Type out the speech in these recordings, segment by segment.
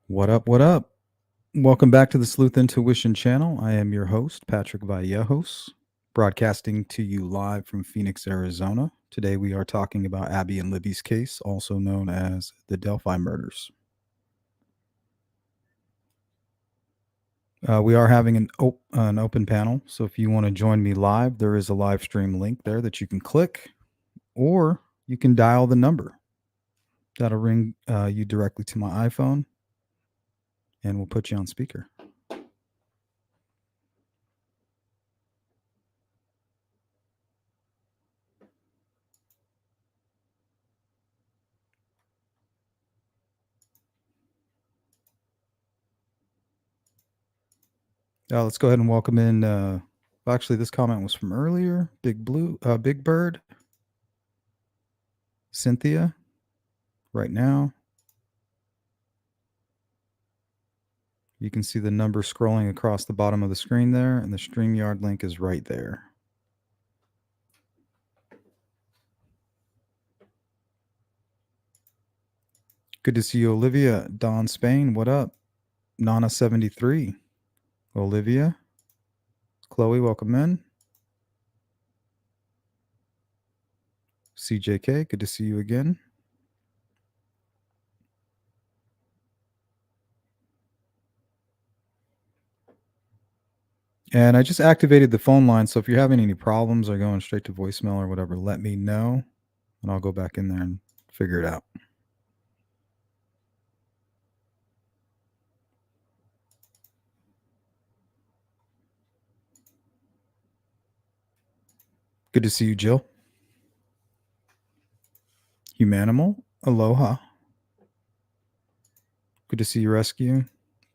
What up? What up? Welcome back to the Sleuth Intuition channel. I am your host, Patrick Vallejos, broadcasting to you live from Phoenix, Arizona. Today we are talking about Abby and Libby's case, also known as the Delphi murders. We are having an open panel, so if you want to join me live, there is a live stream link there that you can click, or you can dial the number. That'll ring you directly to my iPhone, and we'll put you on speaker. Let's go ahead and welcome in. Actually, this comment was from earlier. Big Bird, Cynthia, right now. You can see the number scrolling across the bottom of the screen there, and the StreamYard link is right there. Good to see you, Olivia. Don Spain, what up? Nana73, Olivia. Chloe, welcome in. CJK, good to see you again. And I just activated the phone line, so if you're having any problems or going straight to voicemail or whatever, let me know, and I'll go back in there and figure it out. Good to see you, Jill. Humanimal, aloha. Good to see you, Rescue.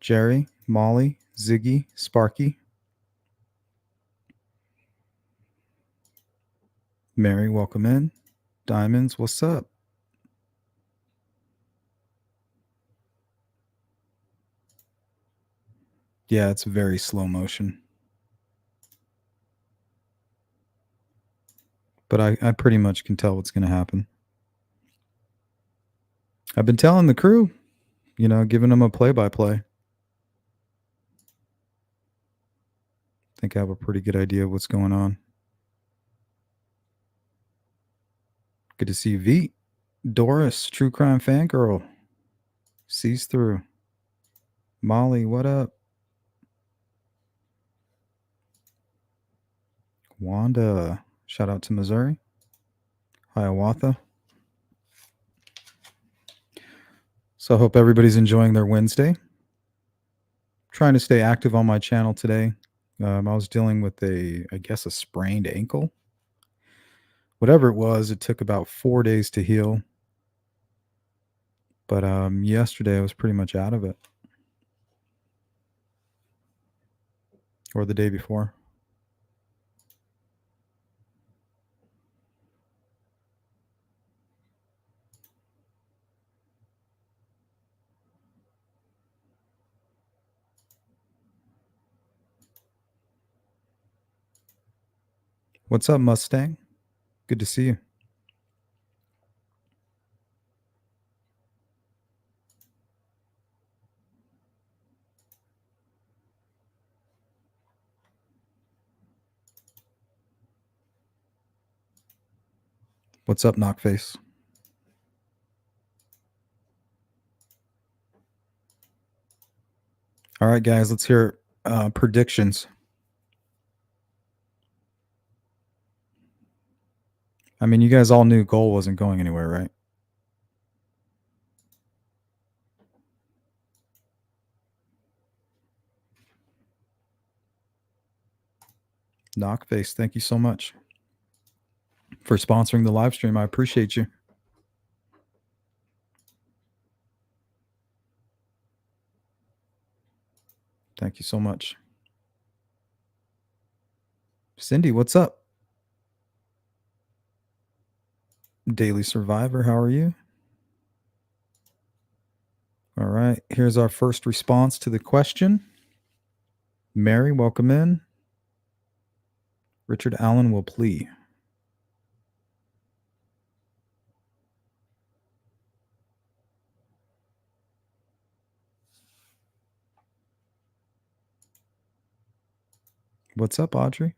Jerry, Molly, Ziggy, Sparky. Mary, welcome in. Diamonds, what's up? Yeah, it's very slow motion. But I pretty much can tell what's going to happen. I've been telling the crew, giving them a play-by-play. I think I have a pretty good idea of what's going on. Good to see you, V. Doris, True Crime Fangirl. Sees through. Molly, what up? Wanda, shout out to Missouri. Hiawatha. So I hope everybody's enjoying their Wednesday. Trying to stay active on my channel today. I was dealing with a sprained ankle. Whatever it was, it took about 4 days to heal. But yesterday I was pretty much out of it. Or the day before. What's up, Mustang? Good to see you. What's up, Knockface? All right, guys, let's hear predictions. I mean, you guys all knew Goal wasn't going anywhere, right? Knockface, thank you so much for sponsoring the live stream. I appreciate you. Thank you so much. Cindy, what's up? Daily Survivor, how are you? All right, here's our first response to the question. Mary, welcome in. Richard Allen will plea. What's up, Audrey?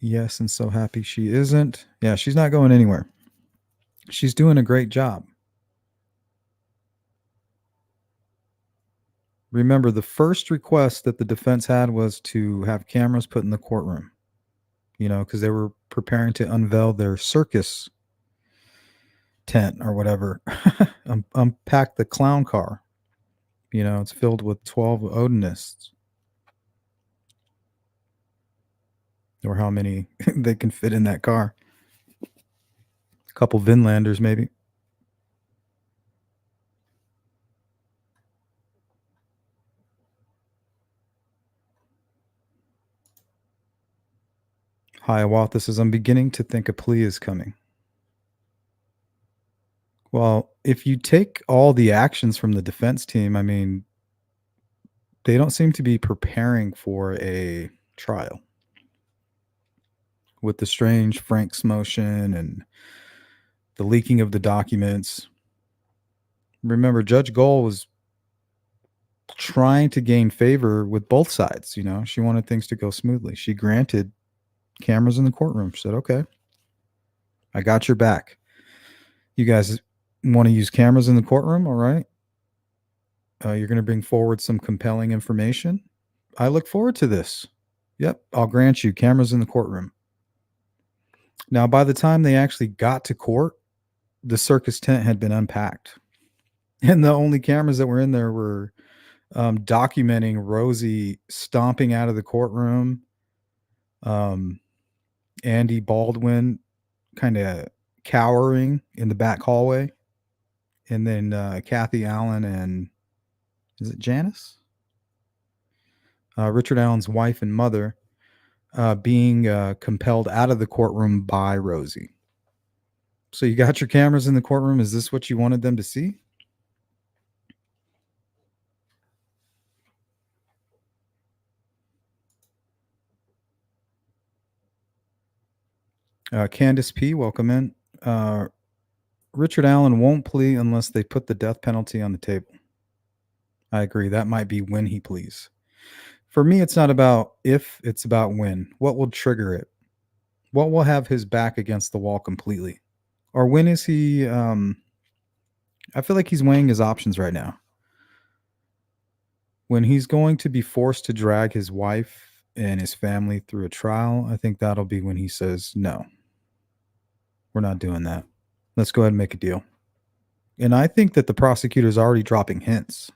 Yes, and so happy she isn't. Yeah, she's not going anywhere. She's doing a great job. Remember, the first request that the defense had was to have cameras put in the courtroom, because they were preparing to unveil their circus tent or whatever. Unpack the clown car. It's filled with 12 Odinists, or how many they can fit in that car. A couple Vinlanders, maybe. Hiawatha says, I'm beginning to think a plea is coming. Well, if you take all the actions from the defense team, I mean, they don't seem to be preparing for a trial with the strange Frank's motion and the leaking of the documents. Remember, Judge Gold was trying to gain favor with both sides. She wanted things to go smoothly. She granted cameras in the courtroom. She said, okay, I got your back. You guys want to use cameras in the courtroom? All right. You're going to bring forward some compelling information. I look forward to this. Yep, I'll grant you cameras in the courtroom. Now, by the time they actually got to court, the circus tent had been unpacked. And the only cameras that were in there were documenting Rosie stomping out of the courtroom, Andy Baldwin kind of cowering in the back hallway, and then Kathy Allen and, is it Janice? Richard Allen's wife and mother being compelled out of the courtroom by Rosie. So you got your cameras in the courtroom. Is this what you wanted them to see? Candace P., welcome in. Richard Allen won't plea unless they put the death penalty on the table. I agree. That might be when he pleads. For me, it's not about if, it's about when. What will trigger it? What will have his back against the wall completely? Or when is he... I feel like he's weighing his options right now. When he's going to be forced to drag his wife and his family through a trial, I think that'll be when he says, no, we're not doing that. Let's go ahead and make a deal. And I think that the prosecutor's already dropping hints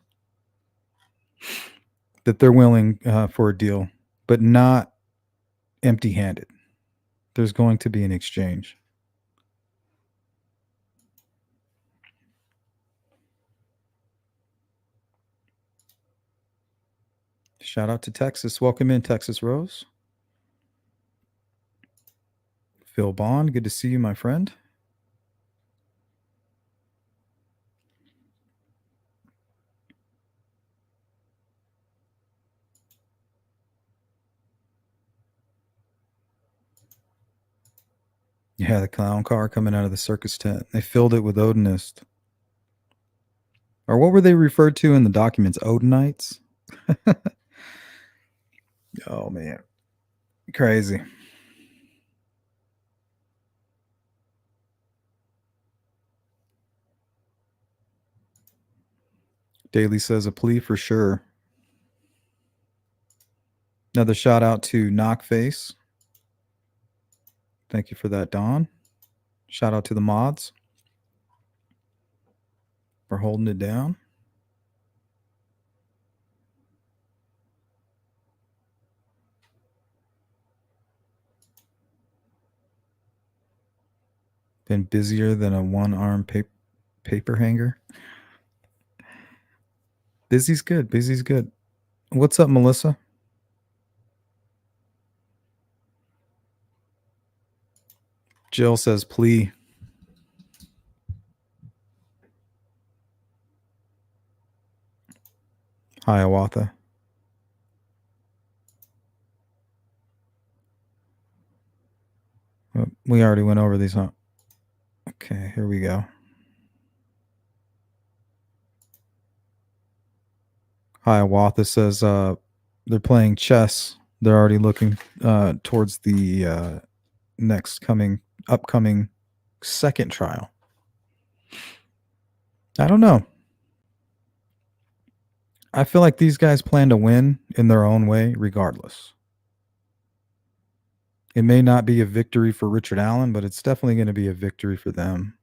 that they're willing for a deal, but not empty-handed. There's going to be an exchange. Shout out to Texas. Welcome in, Texas Rose. Phil Bond, good to see you, my friend. Yeah, the clown car coming out of the circus tent. They filled it with Odinist. Or what were they referred to in the documents? Odinites? Oh, man. Crazy. Daly says a plea for sure. Another shout out to Knockface. Thank you for that, Don. Shout out to the mods for holding it down. Been busier than a one-arm paper hanger. Busy's good. Busy's good. What's up, Melissa? Jill says plea. Hiawatha. We already went over these, huh? Okay, here we go. Hiawatha says they're playing chess They're already looking towards the upcoming second trial. I don't know. I feel like these guys plan to win in their own way, regardless. It may not be a victory for Richard Allen, but it's definitely going to be a victory for them.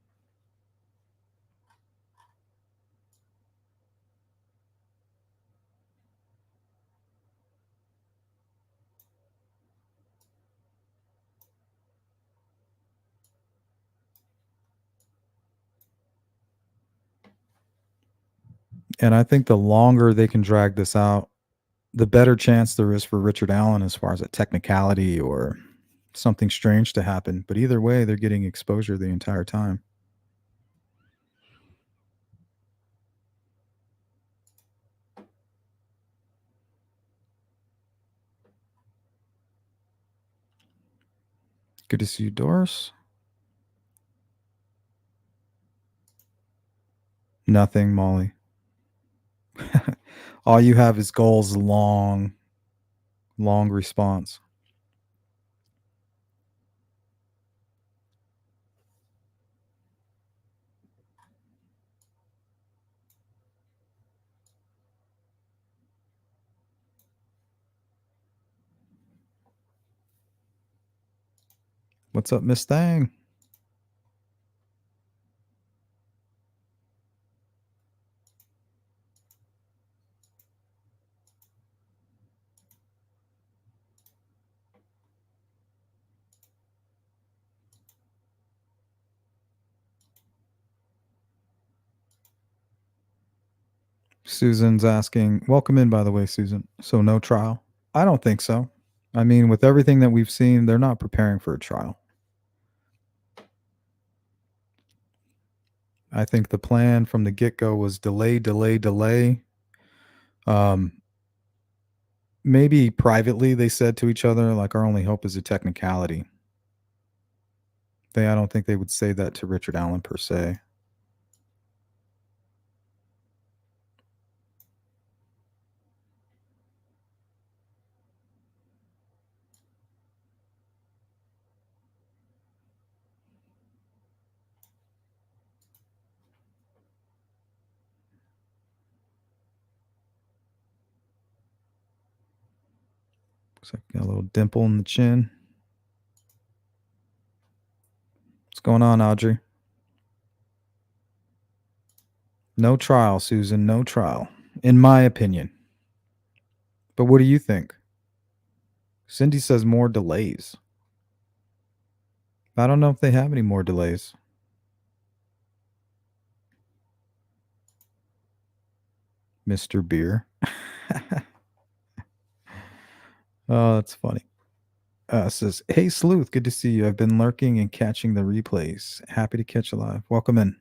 And I think the longer they can drag this out, the better chance there is for Richard Allen as far as a technicality or something strange to happen. But either way, they're getting exposure the entire time. Good to see you, Doris. Nothing, Molly. All you have is goals, long response. What's up, Miss Thang? Susan's asking, welcome in, by the way, Susan. So no trial? I don't think so. I mean, with everything that we've seen, they're not preparing for a trial. I think the plan from the get-go was delay, delay, delay. Maybe privately they said to each other, like, our only hope is a technicality. I don't think they would say that to Richard Allen per se. Looks like got a little dimple in the chin. What's going on, Audrey? No trial, Susan. No trial, in my opinion. But what do you think? Cindy says more delays. I don't know if they have any more delays. Mr. Beer. Oh, that's funny. Says, hey, Sleuth, good to see you. I've been lurking and catching the replays. Happy to catch you live. Welcome in.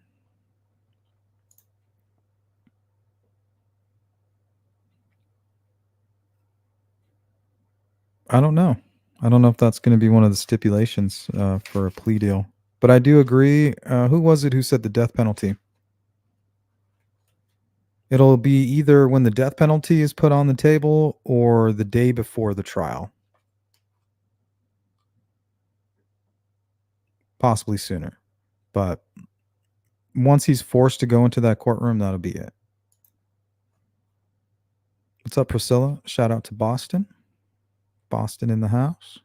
I don't know. I don't know if that's going to be one of the stipulations for a plea deal. But I do agree. Who was it who said the death penalty? It'll be either when the death penalty is put on the table or the day before the trial. Possibly sooner. But once he's forced to go into that courtroom, that'll be it. What's up, Priscilla? Shout out to Boston. Boston in the house.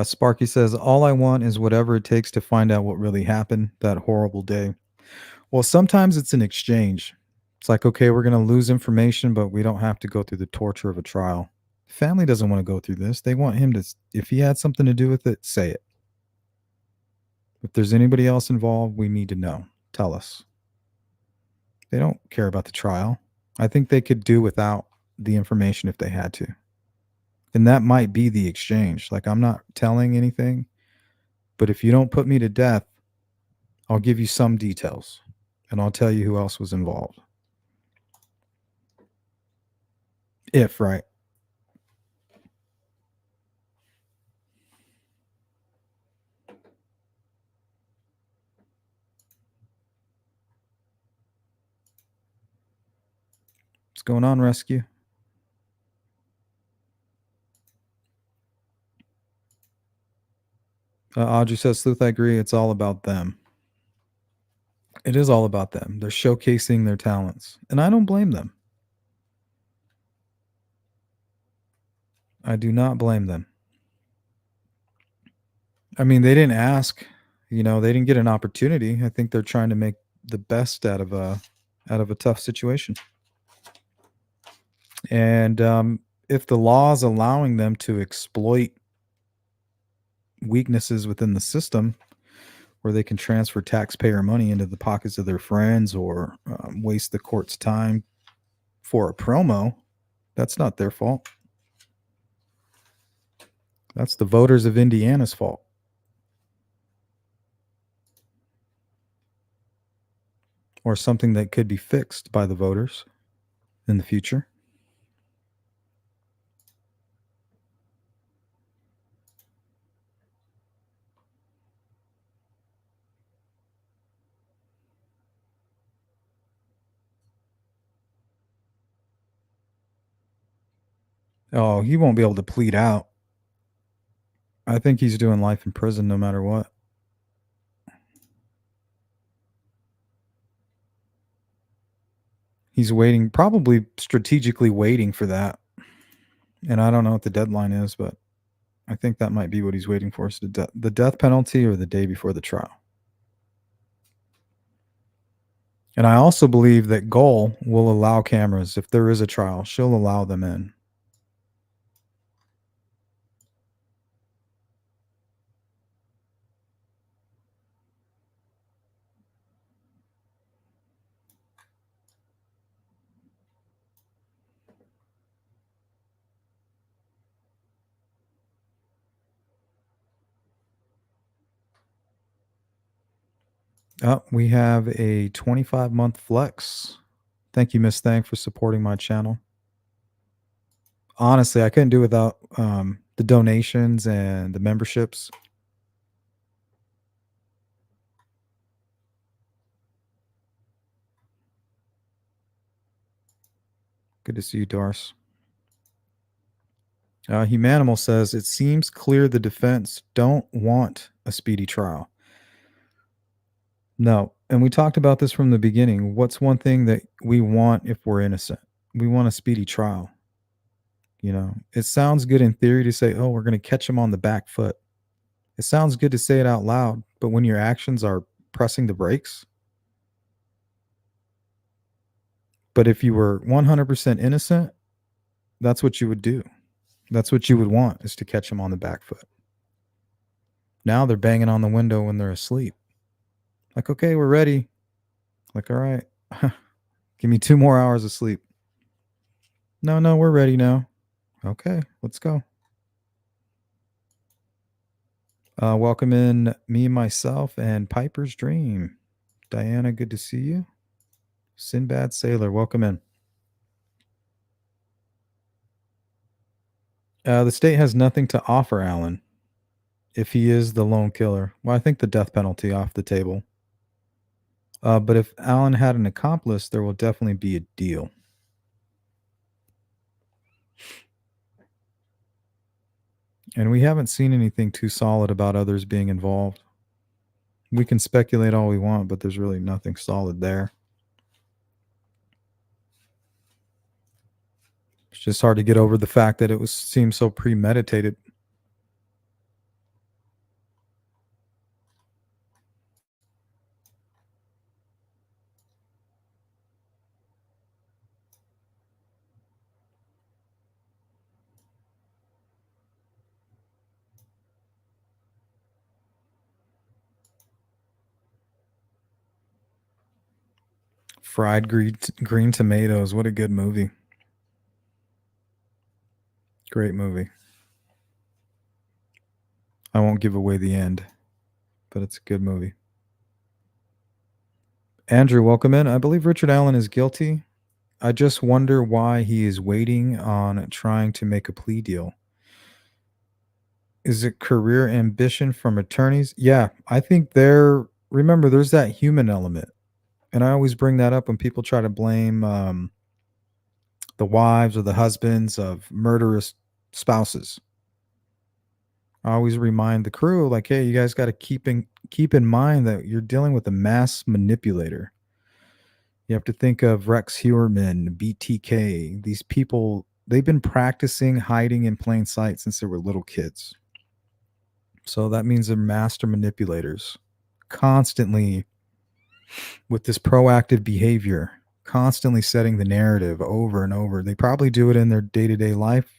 Sparky says, all I want is whatever it takes to find out what really happened that horrible day. Well, sometimes it's an exchange. It's like, okay, we're going to lose information, but we don't have to go through the torture of a trial. Family doesn't want to go through this. They want him to, if he had something to do with it, say it. If there's anybody else involved, we need to know. Tell us. They don't care about the trial. I think they could do without the information if they had to. And that might be the exchange. Like, I'm not telling anything, but if you don't put me to death, I'll give you some details and I'll tell you who else was involved. If, right. What's going on, Rescue? Audrey says, Sleuth, I agree. It's all about them. It is all about them. They're showcasing their talents. And I don't blame them. I do not blame them. I mean, they didn't ask. They didn't get an opportunity. I think they're trying to make the best out of a tough situation. And if the law is allowing them to exploit weaknesses within the system, where they can transfer taxpayer money into the pockets of their friends or waste the court's time for a promo, that's not their fault. That's the voters of Indiana's fault. Or something that could be fixed by the voters in the future. Oh, he won't be able to plead out. I think he's doing life in prison no matter what. He's waiting, probably strategically waiting for that. And I don't know what the deadline is, but I think that might be what he's waiting for, is the death penalty or the day before the trial. And I also believe that Goal will allow cameras. If there is a trial, she'll allow them in. Oh, we have a 25-month flex. Thank you, Miss Thang, for supporting my channel. Honestly, I couldn't do without the donations and the memberships. Good to see you, Doris. Humanimal says, it seems clear the defense don't want a speedy trial. No. And we talked about this from the beginning. What's one thing that we want if we're innocent? We want a speedy trial. It sounds good in theory to say, oh, we're going to catch him on the back foot. It sounds good to say it out loud, but when your actions are pressing the brakes. But if you were 100% innocent, that's what you would do. That's what you would want, is to catch him on the back foot. Now they're banging on the window when they're asleep. Like, okay, we're ready. Like, all right, give me 2 more hours of sleep. No, we're ready now. Okay, let's go. Welcome in me, myself, and Piper's Dream. Diana, good to see you. Sinbad Sailor, welcome in. The state has nothing to offer Alan if he is the lone killer. Well, I think the death penalty off the table. But if Alan had an accomplice, there will definitely be a deal. And we haven't seen anything too solid about others being involved. We can speculate all we want, but there's really nothing solid there. It's just hard to get over the fact that it seemed so premeditated. Fried green tomatoes. What a good movie. Great movie. I won't give away the end, but it's a good movie. Andrew, welcome in. I believe Richard Allen is guilty. I just wonder why he is waiting on trying to make a plea deal. Is it career ambition from attorneys? Yeah, I think remember, there's that human element. And I always bring that up when people try to blame the wives or the husbands of murderous spouses. I always remind the crew, like, hey, you guys got to keep in mind that you're dealing with a mass manipulator. You have to think of Rex Heuermann, BTK. These people, they've been practicing hiding in plain sight since they were little kids. So that means they're master manipulators, constantly with this proactive behavior, constantly setting the narrative over and over. They probably do it in their day to day life,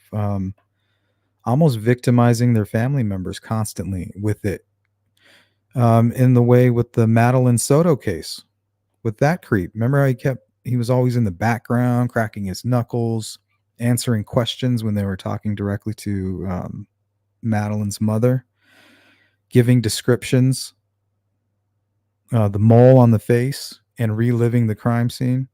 almost victimizing their family members constantly with it. In the way with the Madeline Soto case, with that creep. Remember how he was always in the background, cracking his knuckles, answering questions when they were talking directly to Madeline's mother, giving descriptions, the mole on the face, and reliving the crime scene.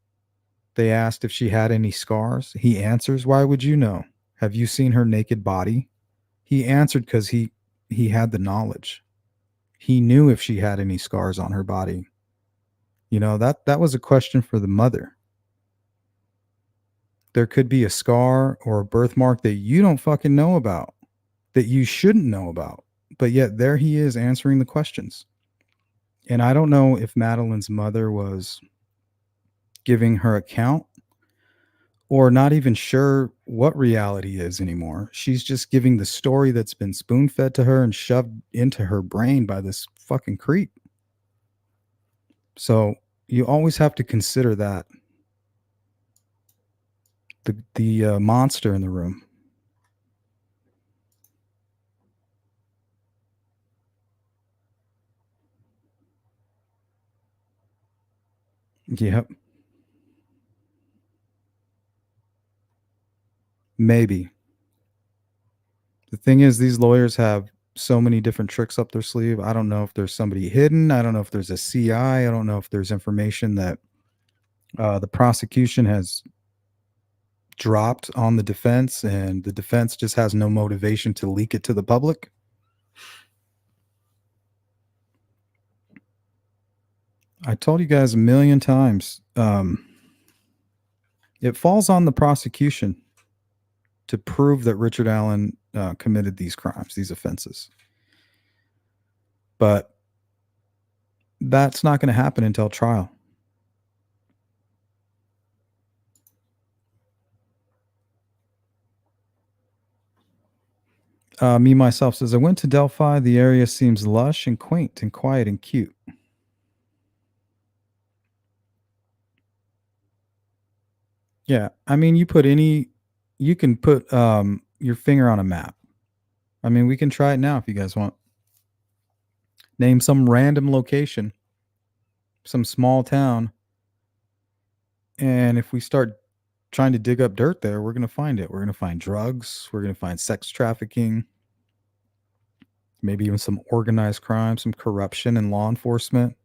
They asked if she had any scars. He answers, "Why would you know? Have you seen her naked body?" He answered because he had the knowledge. He knew if she had any scars on her body. That was a question for the mother. There could be a scar or a birthmark that you don't fucking know about, that you shouldn't know about. But yet there he is answering the questions. And I don't know if Madeline's mother was giving her account or not even sure what reality is anymore. She's just giving the story that's been spoon fed to her and shoved into her brain by this fucking creep. So you always have to consider that the monster in the room. Yep. Maybe. The thing is, these lawyers have so many different tricks up their sleeve. I don't know if there's somebody hidden. I don't know if there's a CI. I don't know if there's information that the prosecution has dropped on the defense and the defense just has no motivation to leak it to the public. I told you guys a million times. It falls on the prosecution to prove that Richard Allen committed these crimes, these offenses. But that's not going to happen until trial. Me myself says, I went to Delphi. The area seems lush and quaint and quiet and cute. Yeah, I mean, you can put your finger on a map. I mean, we can try it now if you guys want. Name some random location, some small town, and if we start trying to dig up dirt there, we're going to find it. We're going to find drugs. We're going to find sex trafficking, maybe even some organized crime, some corruption in law enforcement.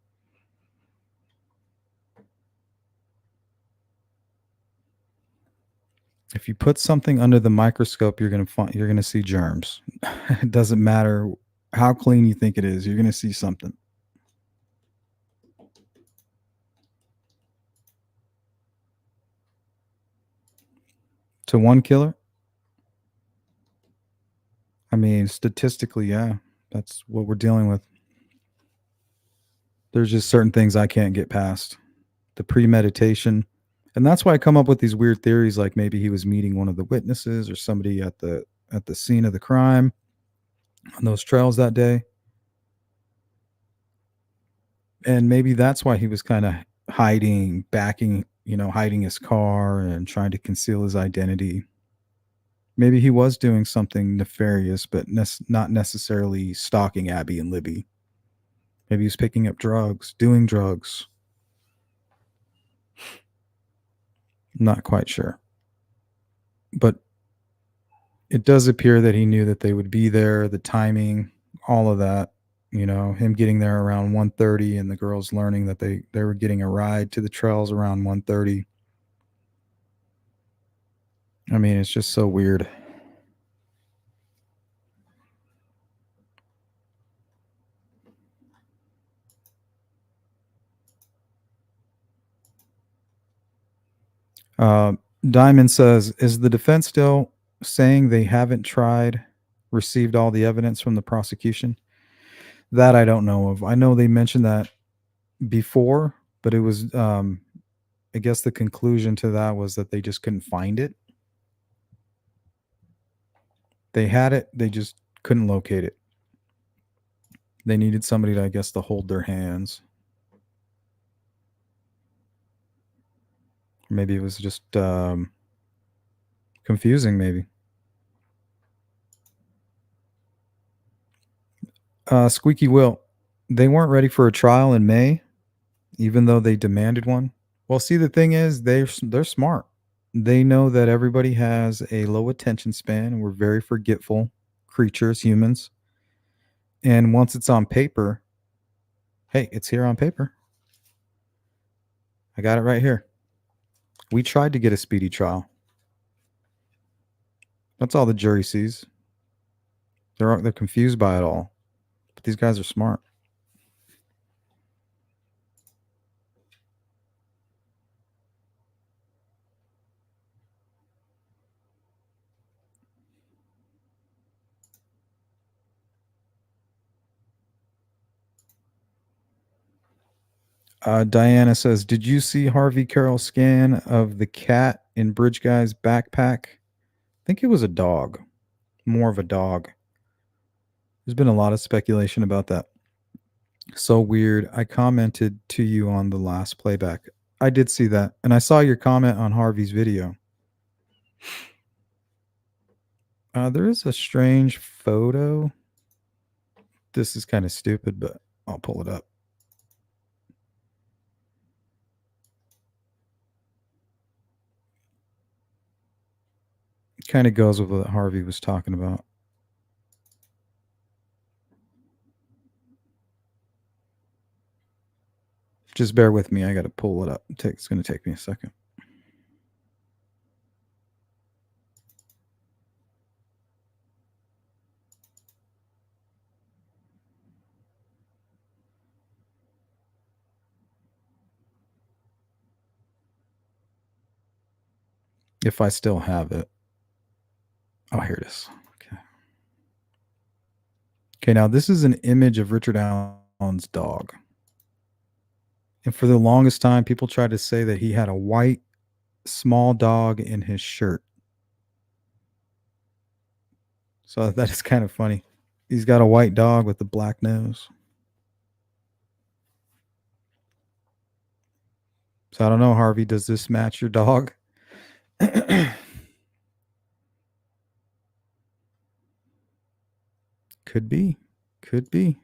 If you put something under the microscope, you're going to see germs. It doesn't matter how clean you think it is. You're going to see something. To one killer? I mean, statistically, yeah, that's what we're dealing with. There's just certain things I can't get past. The premeditation. And that's why I come up with these weird theories like maybe he was meeting one of the witnesses or somebody at the scene of the crime on those trails that day. And maybe that's why he was kind of hiding his car and trying to conceal his identity. Maybe he was doing something nefarious, but not necessarily stalking Abby and Libby. Maybe he was picking up drugs, doing drugs. Not quite sure. But it does appear that he knew that they would be there, the timing, all of that. Him getting there around 1:30 and the girls learning that they were getting a ride to the trails around 1:30. I mean, it's just so weird. Uh, Diamond says, "Is the defense still saying they haven't received all the evidence from the prosecution?" That I don't know of. I know they mentioned that before, but it was, I guess the conclusion to that was that they just couldn't find it. They had it, they just couldn't locate it. They needed somebody to, I guess, to hold their hands. Maybe it was just confusing. Maybe. Squeaky Will. They weren't ready for a trial in May, even though they demanded one. Well, see, the thing is, they're smart. They know that everybody has a low attention span. We're very forgetful creatures, humans. And once it's on paper, hey, it's here on paper. I got it right here. We tried to get a speedy trial. That's all the jury sees. They're confused by it all. But these guys are smart. Diana says, "Did you see Harvey Carroll's scan of the cat in Bridge Guy's backpack? I think it was a dog, more of a dog. There's been a lot of speculation about that. So weird. I commented to you on the last playback. I did see that, and I saw your comment on Harvey's video. There is a strange photo. This is kind of stupid, but I'll pull it up. It kind of goes with what Harvey was talking about. Just bear with me. I got to pull it up. It's going to take me a second. If I still have it. Oh, here it is. Okay. Okay, now this is an image of Richard Allen's dog. And for the longest time, people tried to say that he had a white, small dog in his shirt. So that is kind of funny. He's got a white dog with a black nose. So I don't know, Harvey, does this match your dog? Could be. Could be.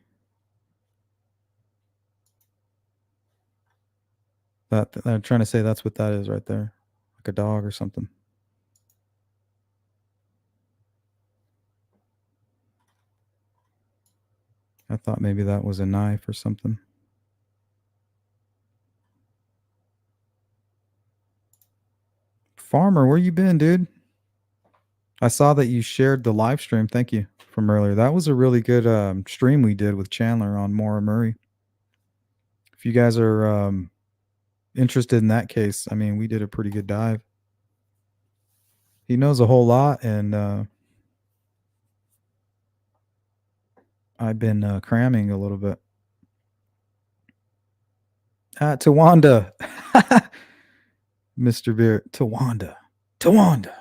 That I'm trying to say that's what that is right there. Like a dog or something. I thought maybe that was a knife or something. Farmer, where you been, dude? I saw that you shared the live stream. Thank you from earlier. That was a really good stream we did with Chandler on Maura Murray. If you guys are interested in that case, I mean, we did a pretty good dive. He knows a whole lot, and I've been cramming a little bit. Tawanda. Mr. Beer. Tawanda. Tawanda.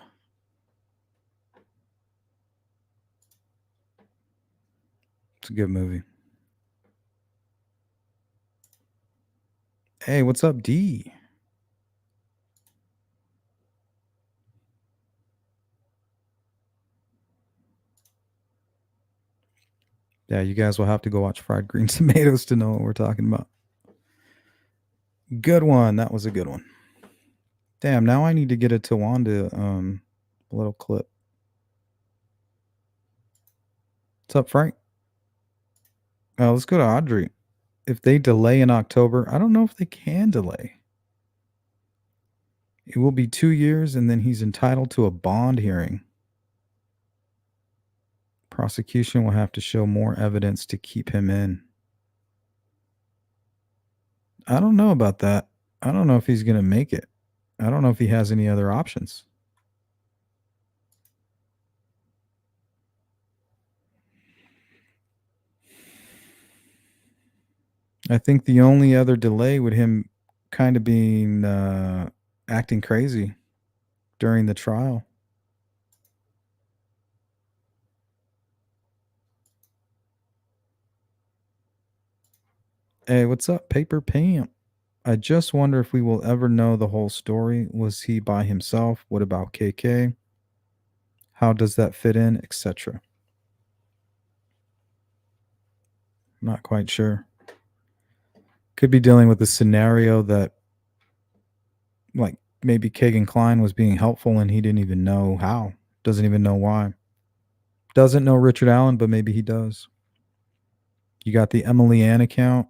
It's a good movie. Hey, what's up, D? Yeah, you guys will have to go watch Fried Green Tomatoes to know what we're talking about. Good one. That was a good one. Damn, now I need to get a Tawanda little clip. What's up, Frank? Let's go to Audrey. If they delay in October, I don't know if they can delay. It will be 2 years, and then he's entitled to a bond hearing. Prosecution will have to show more evidence to keep him in. I don't know about that. I don't know if he's going to make it. I don't know if he has any other options. I think the only other delay would him kind of being acting crazy during the trial. Hey, what's up, Paper Pam? I just wonder if we will ever know the whole story. Was he by himself? What about KK? How does that fit in, etc.? Not quite sure. Could be dealing with a scenario that, like, maybe Kagan Klein was being helpful and he didn't even know how. Doesn't even know why. Doesn't know Richard Allen, but maybe he does. You got the Emily Ann account.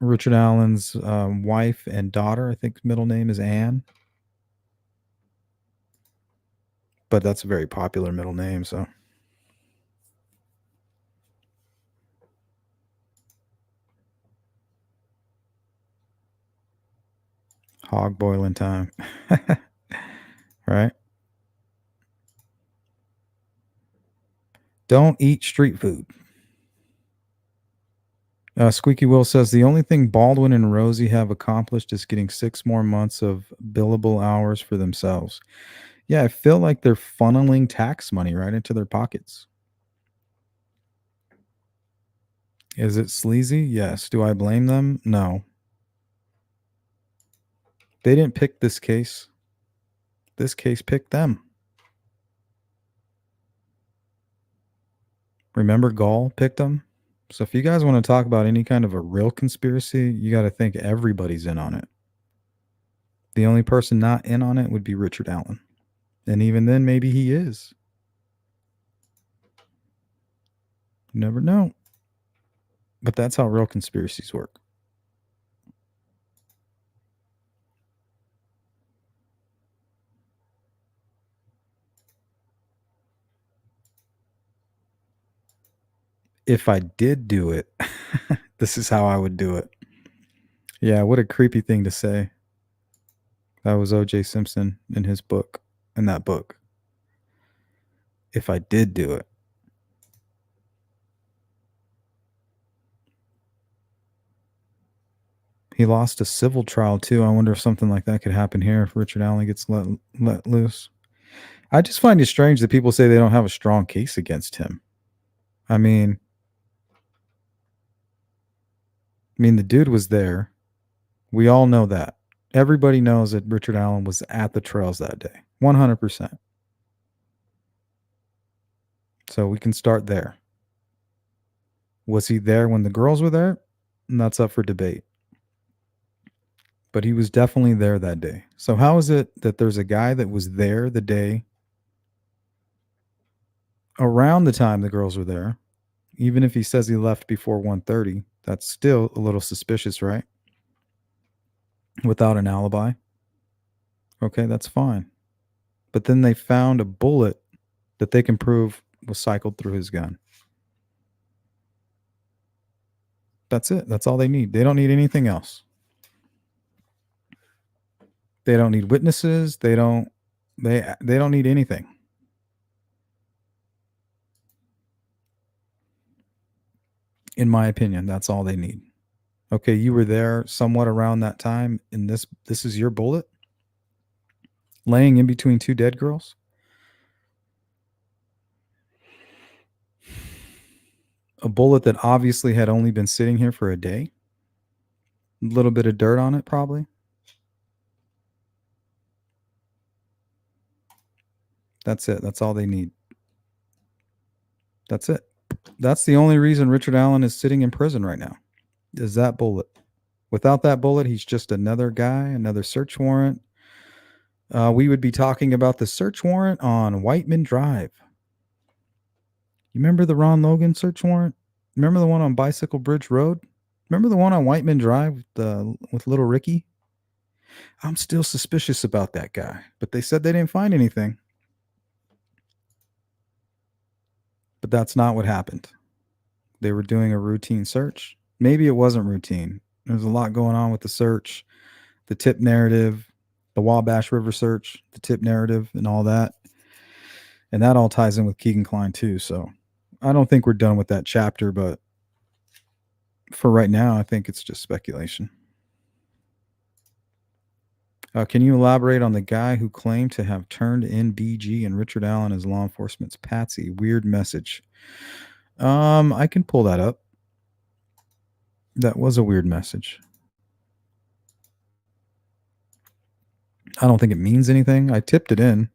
Richard Allen's wife and daughter. I think middle name is Ann. But that's a very popular middle name, so. Hog boiling time. Right? Don't eat street food. Squeaky Will says the only thing Baldwin and Rosie have accomplished is getting 6 more months of billable hours for themselves. Yeah, I feel like they're funneling tax money right into their pockets. Is it sleazy? Yes. Do I blame them? No. They didn't pick this case. This case picked them. Remember Gall picked them? So if you guys want to talk about any kind of a real conspiracy, you got to think everybody's in on it. The only person not in on it would be Richard Allen. And even then, maybe he is. You never know. But that's how real conspiracies work. If I did do it, this is how I would do it. Yeah, what a creepy thing to say. That was O.J. Simpson in his book, in that book. If I did do it. He lost a civil trial too. I wonder if something like that could happen here if Richard Allen gets let loose. I just find it strange that people say they don't have a strong case against him. I mean, the dude was there. We all know that. Everybody knows that Richard Allen was at the trails that day. 100%. So we can start there. Was he there when the girls were there? And that's up for debate. But he was definitely there that day. So how is it that there's a guy that was there the day around the time the girls were there? Even if he says he left before 1:30, that's still a little suspicious, right? Without an alibi. Okay, that's fine. But then they found a bullet that they can prove was cycled through his gun. That's it. That's all they need. They don't need anything else. They don't need witnesses. They don't need anything. In my opinion, that's all they need. Okay, you were there somewhat around that time, and this is your bullet laying in between two dead girls. A bullet that obviously had only been sitting here for a day. A little bit of dirt on it, probably. That's it. That's all they need. That's it. That's the only reason Richard Allen is sitting in prison right now, is that bullet. Without that bullet, he's just another guy, another search warrant, We would be talking about the search warrant on Whiteman Drive. You remember the Ron Logan search warrant? Remember the one on Bicycle Bridge Road? Remember the one on Whiteman Drive with little Ricky? I'm still suspicious about that guy, but they said they didn't find anything. But that's not what happened. They were doing a routine search. Maybe it wasn't routine. There's a lot going on with the search, the tip narrative, the Wabash River search, the tip narrative, and all that. And that all ties in with Keegan Kline, too. So I don't think we're done with that chapter, but for right now, I think it's just speculation. Can you elaborate on the guy who claimed to have turned in BG and Richard Allen as law enforcement's patsy? Weird message. I can pull that up. That was a weird message. I don't think it means anything. I tipped it in.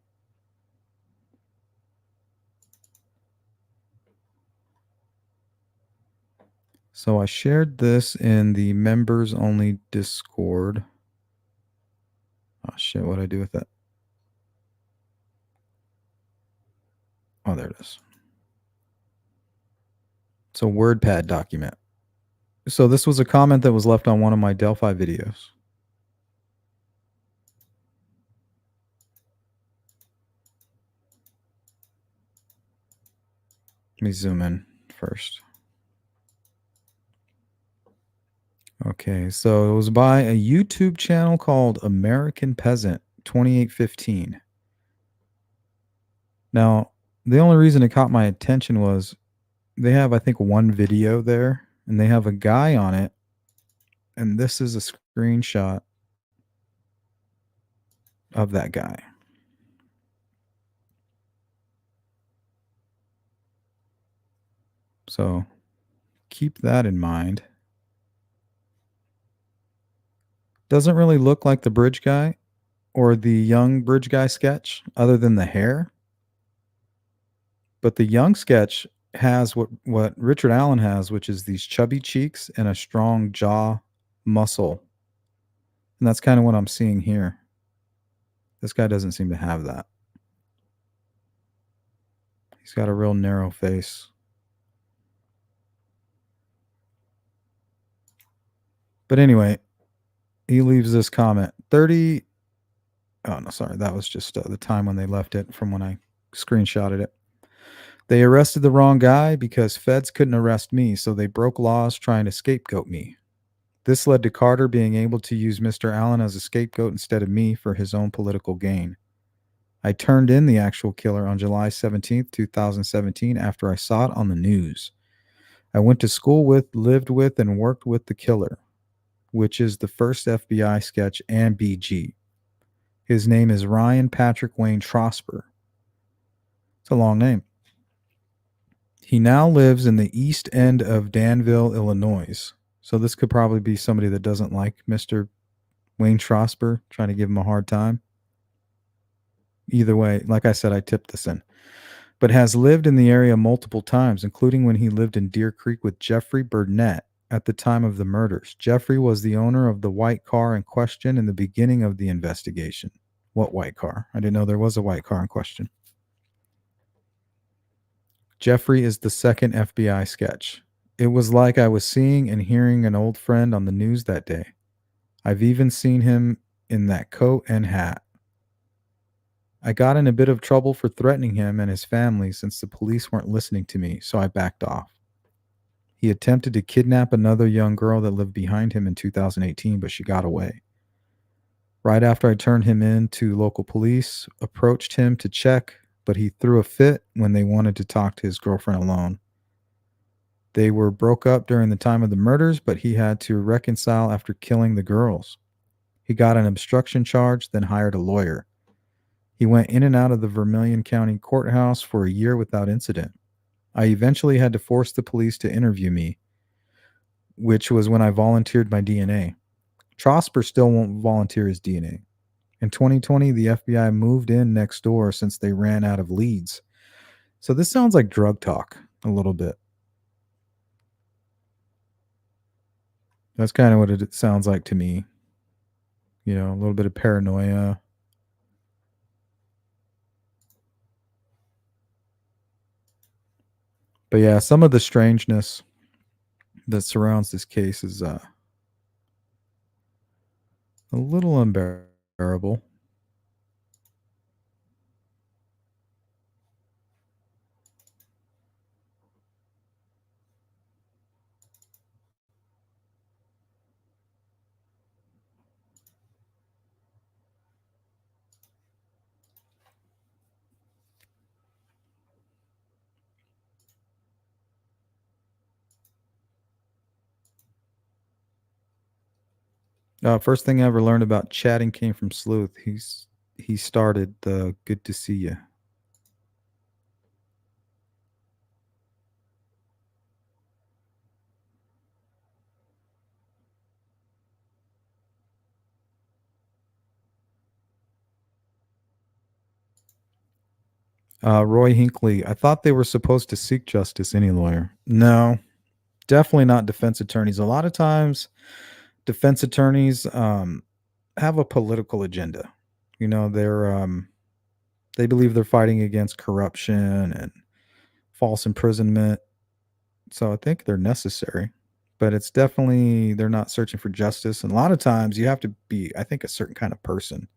So I shared this in the members only Discord. Oh shit, what'd I do with that? Oh, there it is. It's a WordPad document. So this was a comment that was left on one of my Delphi videos. Let me zoom in first. Okay, so it was by a YouTube channel called American Peasant 2815. Now, the only reason it caught my attention was they have, I think, one video there, and they have a guy on it, and this is a screenshot of that guy. So keep that in mind. Doesn't really look like the bridge guy or the young bridge guy sketch other than the hair. But the young sketch has what Richard Allen has, which is these chubby cheeks and a strong jaw muscle. And that's kind of what I'm seeing here. This guy doesn't seem to have that. He's got a real narrow face. But anyway, he leaves this comment. 30. Oh, no, sorry. That was just the time when they left it from when I screenshotted it. They arrested the wrong guy because feds couldn't arrest me, so they broke laws trying to scapegoat me. This led to Carter being able to use Mr. Allen as a scapegoat instead of me for his own political gain. I turned in the actual killer on July 17th, 2017 after I saw it on the news. I went to school with, lived with, and worked with the killer, which is the first FBI sketch and BG. His name is Ryan Patrick Wayne Trosper. It's a long name. He now lives in the east end of Danville, Illinois. So this could probably be somebody that doesn't like Mr. Wayne Trosper, trying to give him a hard time. Either way, like I said, I tipped this in. But has lived in the area multiple times, including when he lived in Deer Creek with Jeffrey Burnett at the time of the murders. Jeffrey was the owner of the white car in question in the beginning of the investigation. What white car? I didn't know there was a white car in question. Jeffrey is the second FBI sketch. It was like I was seeing and hearing an old friend on the news that day. I've even seen him in that coat and hat. I got in a bit of trouble for threatening him and his family since the police weren't listening to me, so I backed off. He attempted to kidnap another young girl that lived behind him in 2018, but she got away. Right after I turned him in to local police, approached him to check, but he threw a fit when they wanted to talk to his girlfriend alone. They were broke up during the time of the murders, but he had to reconcile after killing the girls. He got an obstruction charge, then hired a lawyer. He went in and out of the Vermilion County courthouse for a year without incident. I eventually had to force the police to interview me, which was when I volunteered my DNA. Trosper still won't volunteer his DNA. In 2020, the FBI moved in next door since they ran out of leads. So this sounds like drug talk a little bit. That's kind of what it sounds like to me. You know, a little bit of paranoia. But yeah, some of the strangeness that surrounds this case is a little unbearable. First thing I ever learned about chatting came from Sleuth. He started the "Good to see you." Roy Hinckley. I thought they were supposed to seek justice. Any lawyer? No, definitely not defense attorneys. A lot of times, defense attorneys have a political agenda. They believe they're fighting against corruption and false imprisonment. So I think they're necessary, but it's definitely they're not searching for justice. And a lot of times you have to be, I think, a certain kind of person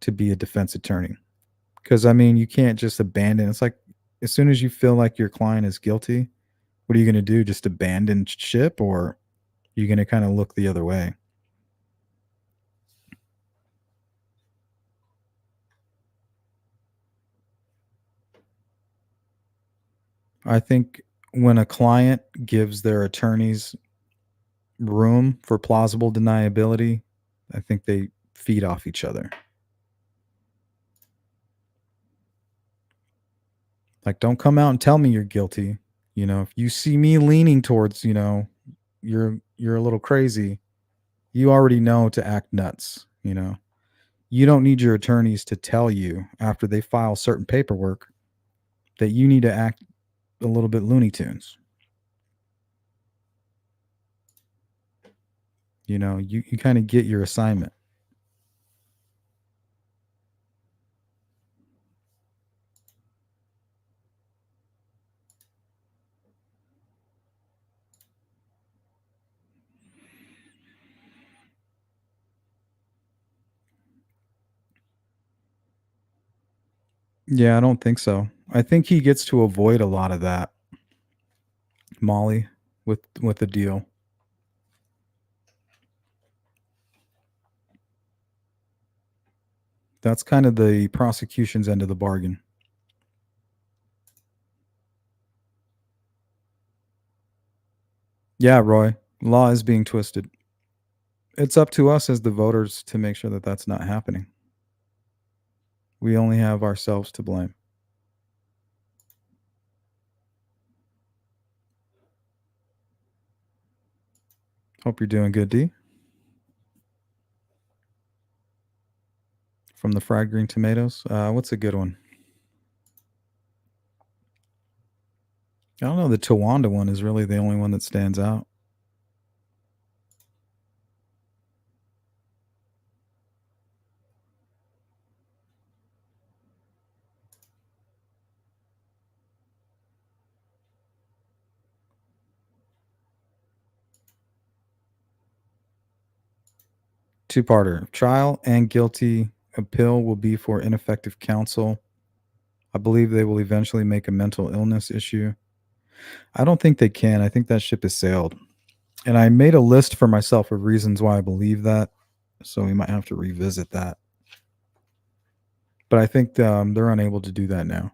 to be a defense attorney. Because I mean, you can't just abandon. It's like as soon as you feel like your client is guilty, what are you going to do? Just abandon ship, or are you going to kind of look the other way? I think when a client gives their attorneys room for plausible deniability, I think they feed off each other. Like, don't come out and tell me you're guilty. If you see me leaning towards, you're a little crazy, you already know to act nuts. You don't need your attorneys to tell you after they file certain paperwork that you need to act a little bit Looney Tunes. You kind of get your assignment. Yeah, I don't think so. I think he gets to avoid a lot of that, Molly, with the deal. That's kind of the prosecution's end of the bargain. Yeah, Roy, law is being twisted. It's up to us as the voters to make sure that that's not happening. We only have ourselves to blame. Hope you're doing good, D. From the fried green tomatoes. What's a good one? I don't know. The Tawanda one is really the only one that stands out. Two-parter. Trial and guilty appeal will be for ineffective counsel. I believe they will eventually make a mental illness issue. I don't think they can. I think that ship has sailed. And I made a list for myself of reasons why I believe that. So we might have to revisit that. But I think they're unable to do that now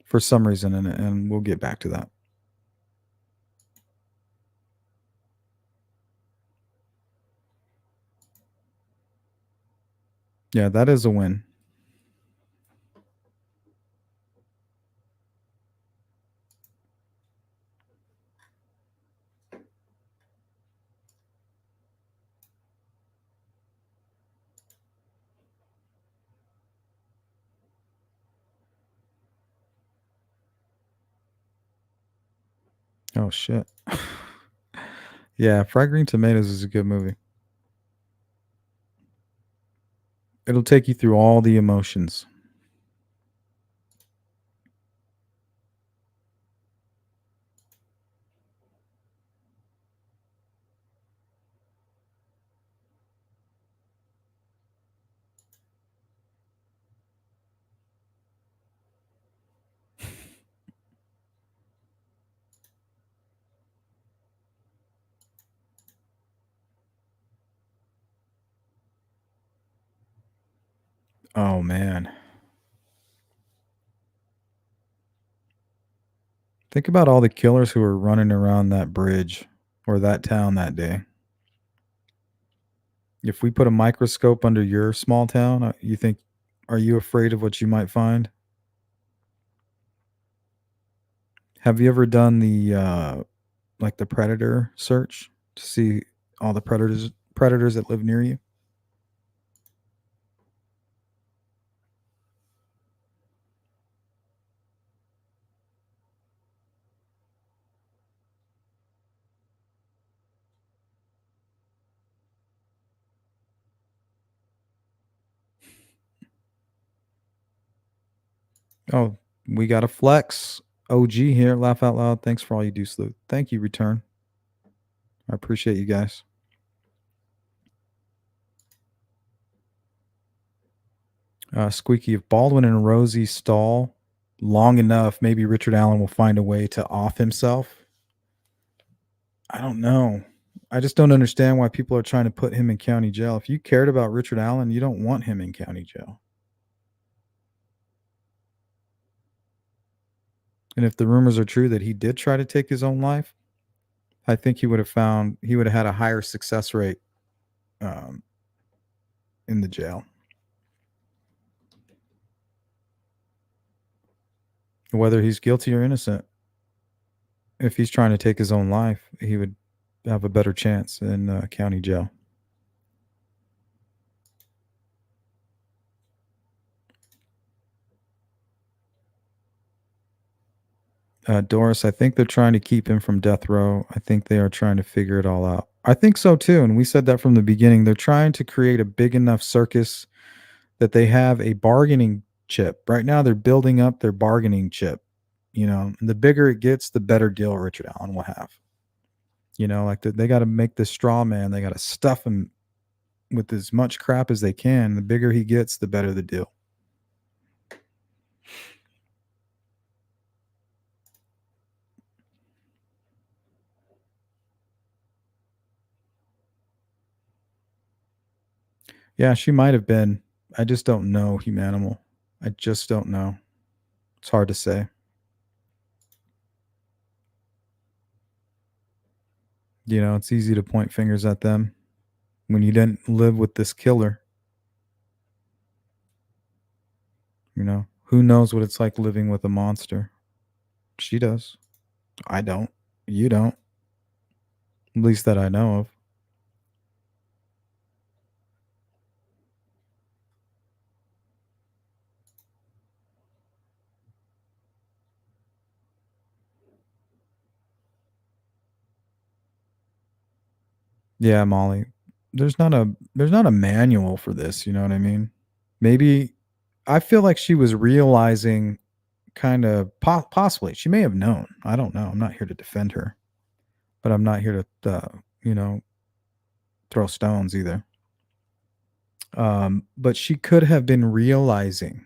for some reason, and we'll get back to that. Yeah, that is a win. Oh shit. Yeah, Fried Green Tomatoes is a good movie. It'll take you through all the emotions. Oh, man. Think about all the killers who were running around that bridge or that town that day. If we put a microscope under your small town, you think, are you afraid of what you might find? Have you ever done the like the predator search to see all the predators that live near you? Oh, we got a flex. OG here, laugh out loud. Thanks for all you do, Sleuth. Thank you, return. I appreciate you guys. Squeaky, if Baldwin and Rosie stall long enough, maybe Richard Allen will find a way to off himself. I don't know. I just don't understand why people are trying to put him in county jail. If you cared about Richard Allen, you don't want him in county jail. And if the rumors are true that he did try to take his own life, I think he would have had a higher success rate um, in the jail. Whether he's guilty or innocent, if he's trying to take his own life, he would have a better chance in county jail. Doris, I think they're trying to keep him from death row. I think they are trying to figure it all out. I think so too. And we said that from the beginning. They're trying to create a big enough circus that they have a bargaining chip. Right now, they're building up their bargaining chip. And the bigger it gets, the better deal Richard Allen will have. Like they got to make this straw man. They got to stuff him with as much crap as they can. The bigger he gets, the better the deal. Yeah, she might have been. I just don't know, Humanimal. I just don't know. It's hard to say. It's easy to point fingers at them when you didn't live with this killer. Who knows what it's like living with a monster? She does. I don't. You don't. At least that I know of. Yeah, Molly. There's not a manual for this, you know what I mean? Maybe I feel like she was realizing kind of possibly. She may have known. I don't know. I'm not here to defend her, but I'm not here to you know, throw stones either. But she could have been realizing,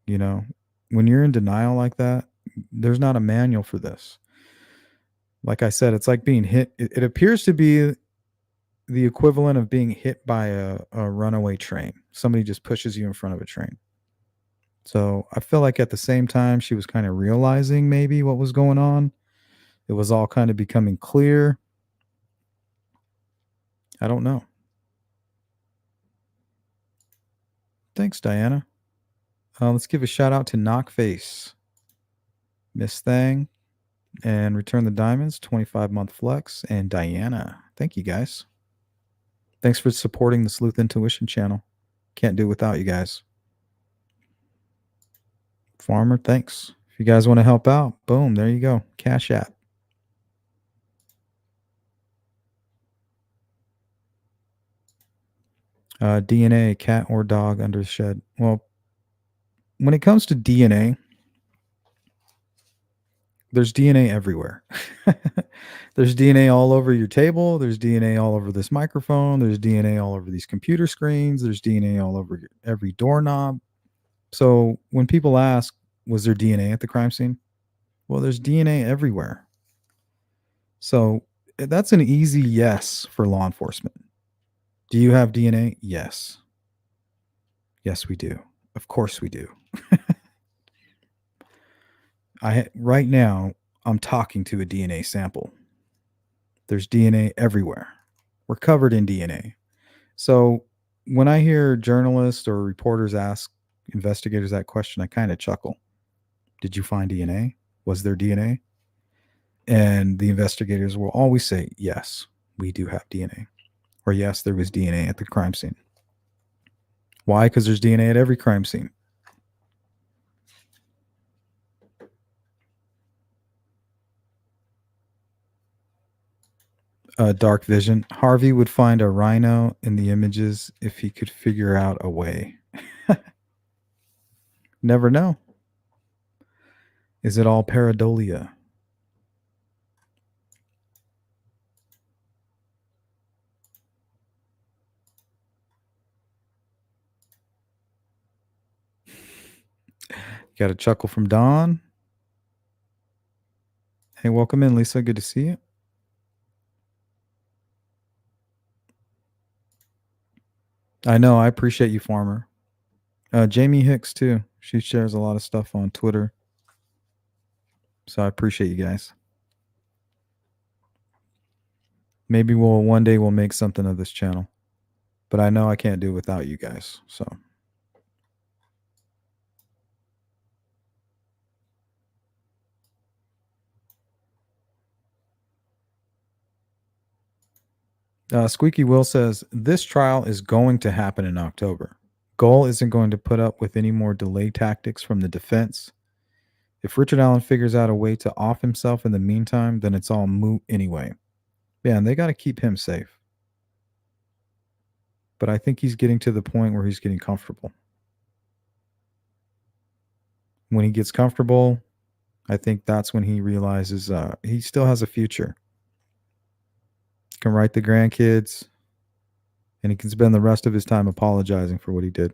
you know, when you're in denial like that, there's not a manual for this. Like I said, it's like being hit. It appears to be the equivalent of being hit by a runaway train. Somebody just pushes you in front of a train. So I feel like at the same time, she was kind of realizing maybe what was going on. It was all kind of becoming clear. I don't know. Thanks, Diana. Let's give a shout out to Knockface, Miss Thang, and Return the Diamonds, 25-month flex, and Diana. Thank you guys. Thanks for supporting the Sleuth Intuition channel. Can't do without you guys. Farmer, thanks. If you guys want to help out, boom, there you go. Cash App. DNA, cat or dog under the shed. Well, when it comes to DNA, there's DNA everywhere. There's DNA all over your table. There's DNA all over this microphone. There's DNA all over these computer screens. There's DNA all over every doorknob. So when people ask, was there DNA at the crime scene? Well, there's DNA everywhere. So that's an easy yes for law enforcement. Do you have DNA? Yes. Yes, we do. Of course we do. Right now, I'm talking to a DNA sample. There's DNA everywhere. We're covered in DNA. So when I hear journalists or reporters ask investigators that question, I kind of chuckle. Did you find DNA? Was there DNA? And the investigators will always say, yes, we do have DNA. Or yes, there was DNA at the crime scene. Why? Because there's DNA at every crime scene. Dark vision. Harvey would find a rhino in the images if he could figure out a way. Never know. Is it all pareidolia? Got a chuckle from Don. Hey, welcome in, Lisa. Good to see you. I know. I appreciate you, Farmer. Jamie Hicks, too. She shares a lot of stuff on Twitter. So I appreciate you guys. Maybe one day we'll make something of this channel. But I know I can't do it without you guys. So Squeaky Will says this trial is going to happen in October. Goal isn't going to put up with any more delay tactics from the defense. If Richard Allen figures out a way to off himself in the meantime, then it's all moot anyway. Yeah, and they got to keep him safe. But I think he's getting to the point where he's getting comfortable. When he gets comfortable, I think that's when he realizes he still has a future. Can write the grandkids, and he can spend the rest of his time apologizing for what he did.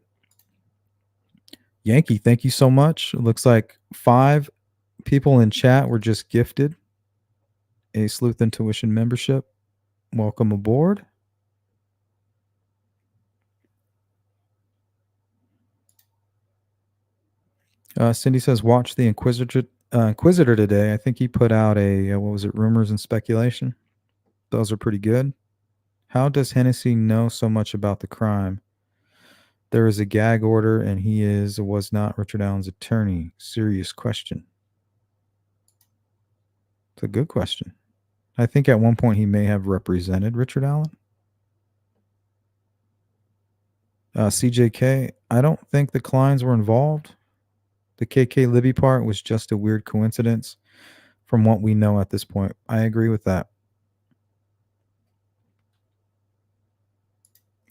Yankee, thank you so much. It looks like 5 people in chat were just gifted a Sleuth Intuition membership. Welcome aboard. Cindy says, watch the Inquisitor today. I think he put out a, what was it, Rumors and Speculation. Those are pretty good. How does Hennessy know so much about the crime? There is a gag order, and he was not Richard Allen's attorney. Serious question. It's a good question. I think at one point he may have represented Richard Allen. CJK, I don't think the Kleins were involved. The KK Libby part was just a weird coincidence from what we know at this point. I agree with that.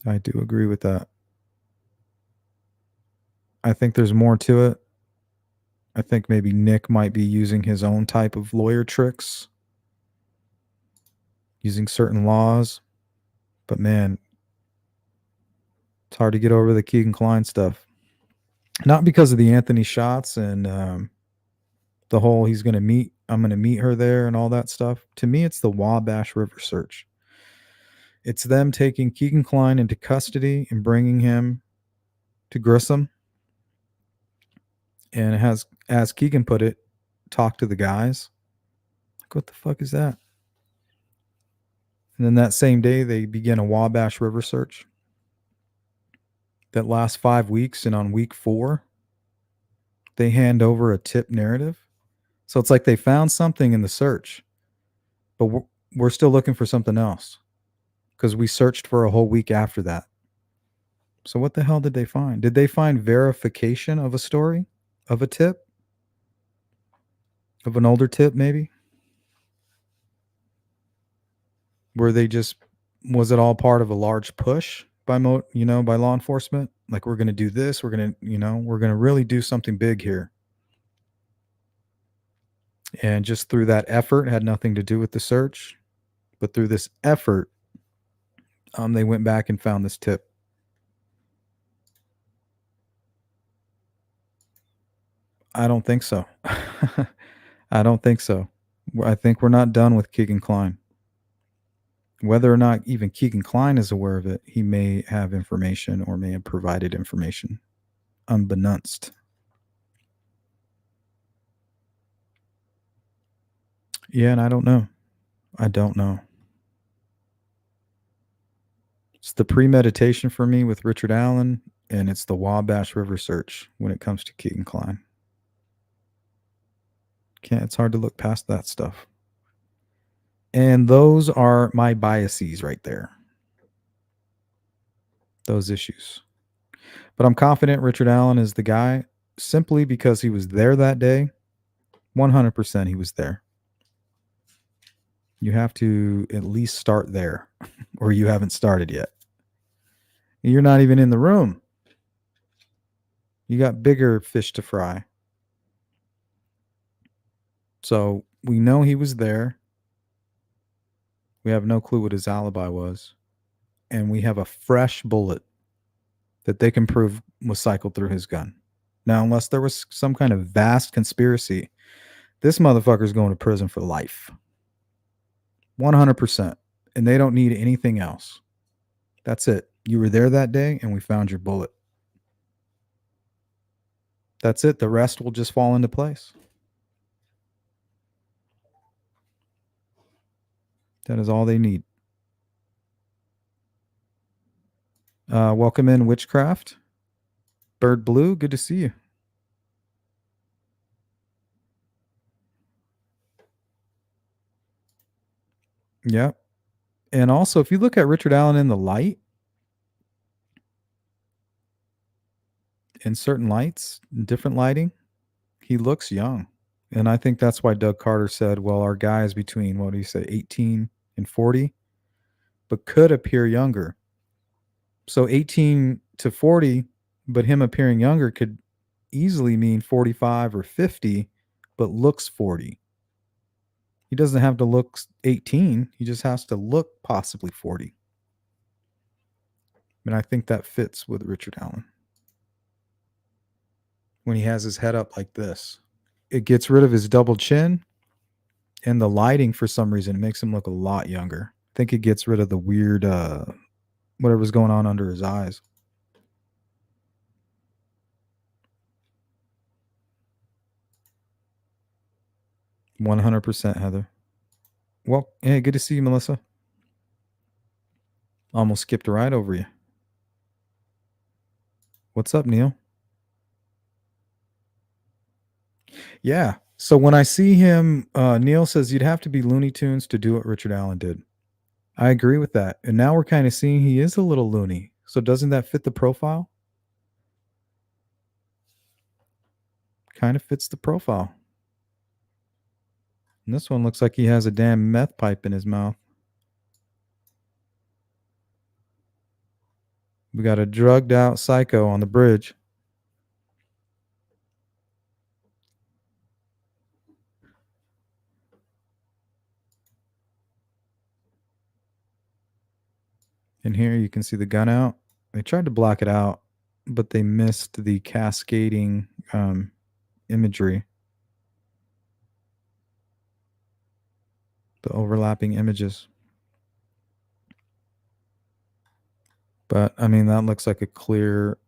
I do agree with that. I think there's more to it. I think maybe Nick might be using his own type of lawyer tricks, using certain laws. But man, it's hard to get over the Keegan Klein stuff. Not because of the Anthony shots and the whole I'm going to meet her there and all that stuff. To me, it's the Wabash River search. It's them taking Keegan Klein into custody and bringing him to Grissom. And it has, as Keegan put it, talk to the guys. Like, what the fuck is that? And then that same day, they begin a Wabash River search that lasts 5 weeks. And on week 4, they hand over a tip narrative. So it's like they found something in the search, but we're still looking for something else because we searched for a whole week after that. So what the hell did they find? Did they find verification of a story, of a tip, of an older tip maybe? Were they just, was it all part of a large push by by law enforcement? Like, we're going to do this, we're going to really do something big here. And just through that effort, had nothing to do with the search, but through this effort, they went back and found this tip. I don't think so. I don't think so. I think we're not done with Keegan Klein. Whether or not even Keegan Klein is aware of it, he may have information or may have provided information. unbeknownst. Yeah, and I don't know. I don't know. It's the Premeditation for me with Richard Allen, and it's the Wabash River Search when it comes to Keaton Klein. It's hard to look past that stuff. And those are my biases right there. Those issues. But I'm confident Richard Allen is the guy simply because he was there that day. 100% he was there. You have to at least start there, or you haven't started yet. You're not even in the room. You got bigger fish to fry. So we know he was there. We have no clue what his alibi was. And we have a fresh bullet that they can prove was cycled through his gun. Now, unless there was some kind of vast conspiracy, this motherfucker's going to prison for life. 100%. And they don't need anything else. That's it. You were there that day and we found your bullet. That's it. The rest will just fall into place. That is all they need. Welcome in, Witchcraft. Bird Blue, good to see you. Yeah. And also, if you look at Richard Allen in the light, in certain lights, different lighting, he looks young. And I think that's why Doug Carter said, well, our guy is between, what do you say, 18 and 40, but could appear younger. So 18 to 40, but him appearing younger could easily mean 45 or 50, but looks 40. He doesn't have to look 18. He just has to look possibly 40. And I think that fits with Richard Allen. When he has his head up like this, it gets rid of his double chin, and the lighting, for some reason, it makes him look a lot younger. I think it gets rid of the weird, whatever's going on under his eyes. %, Heather. Well, hey, good to see you, Melissa. Almost skipped right over you. What's up, Neil? Yeah. So when I see him, Neil says you'd have to be Looney Tunes to do what Richard Allen did. I agree with that. And now we're kind of seeing he is a little loony. So doesn't that fit the profile? Kind of fits the profile. And this one looks like he has a damn meth pipe in his mouth. We got a drugged out psycho on the bridge. And here you can see the gun out. They tried to block it out, but they missed the cascading imagery. The overlapping images. But, I mean, that looks like a clear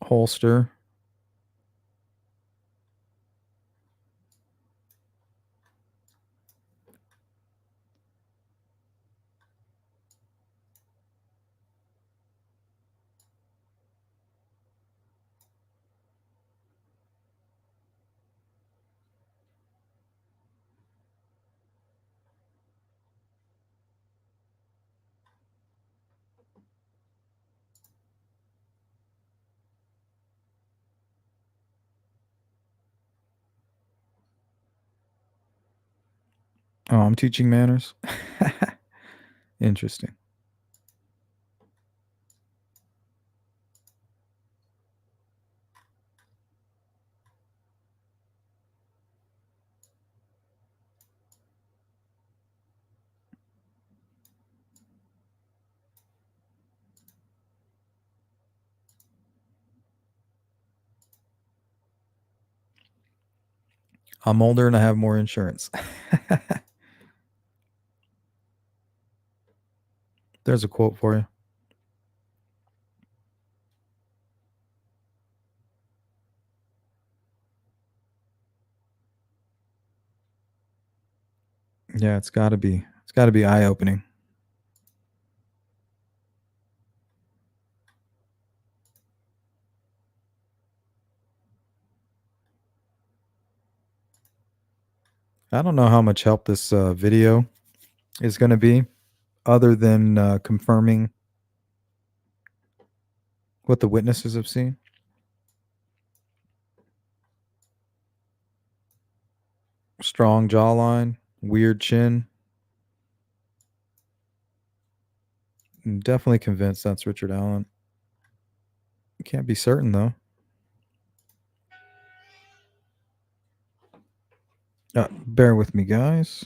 holster. Oh, I'm teaching manners. Interesting. I'm older and I have more insurance. There's a quote for you. Yeah, it's gotta be eye-opening. I don't know how much help this, video is gonna be other than, confirming what the witnesses have seen. Strong jawline, weird chin. I'm definitely convinced that's Richard Allen. Can't be certain, though. Bear with me, guys.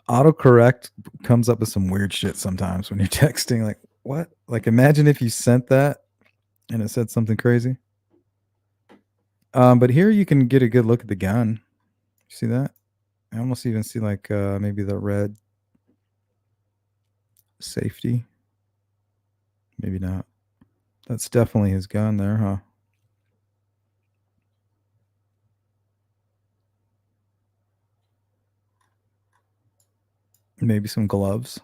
Autocorrect comes up with some weird shit sometimes when you're texting, like, "What?" Like, imagine if you sent that and it said something crazy. But here you can get a good look at the gun. See that? I almost even see, like, maybe the red safety. Maybe not. That's definitely his gun there, huh? Maybe some gloves.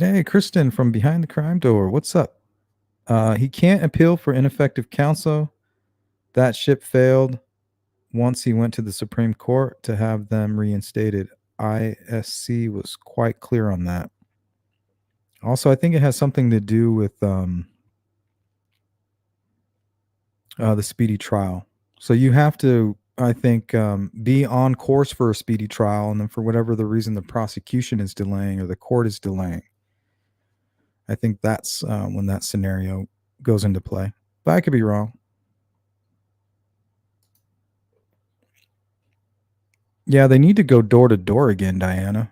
Hey, Kristen from Behind the Crime Door. What's up? He can't appeal for ineffective counsel. That ship failed once he went to the Supreme Court to have them reinstated. ISC was quite clear on that. Also, I think it has something to do with the speedy trial. So you have to, I think, be on course for a speedy trial, and then for whatever the reason the prosecution is delaying or the court is delaying, I think that's when that scenario goes into play. But I could be wrong. Yeah, they need to go door to door again, Diana.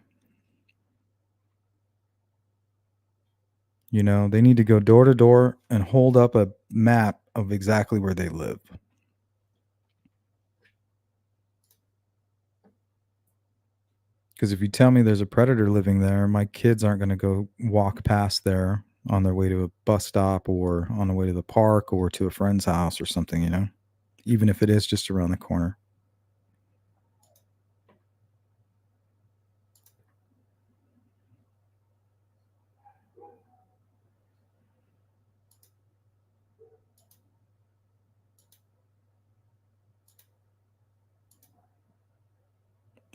You know, they need to go door to door and hold up a map of exactly where they live. Because if you tell me there's a predator living there, my kids aren't going to go walk past there on their way to a bus stop or on the way to the park or to a friend's house or something, even if it is just around the corner.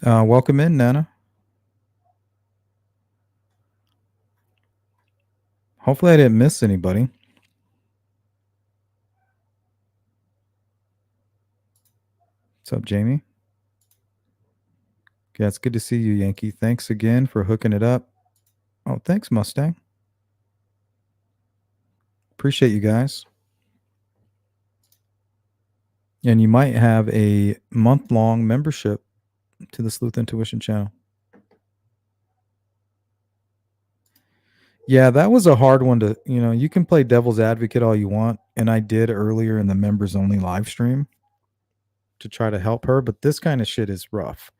Welcome in, Nana. Hopefully, I didn't miss anybody. What's up, Jamie? Yeah, it's good to see you, Yankee. Thanks again for hooking it up. Oh, thanks, Mustang. Appreciate you guys. And you might have a month-long membership to the Sleuth Intuition channel. Yeah, that was a hard one to, you can play devil's advocate all you want. And I did earlier in the members only live stream to try to help her. But this kind of shit is rough.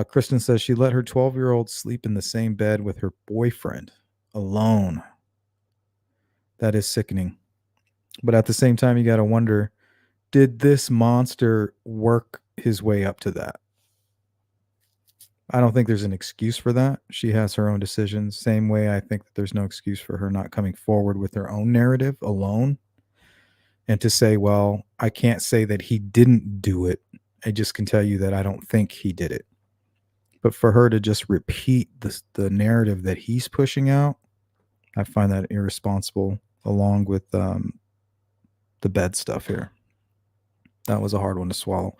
Kristen says she let her 12-year-old sleep in the same bed with her boyfriend alone. That is sickening. But at the same time, you got to wonder, did this monster work his way up to that? I don't think there's an excuse for that. She has her own decisions. Same way I think that there's no excuse for her not coming forward with her own narrative alone and to say, well, I can't say that he didn't do it. I just can tell you that I don't think he did it. But for her to just repeat the narrative that he's pushing out, I find that irresponsible, along with the bed stuff here. That was a hard one to swallow.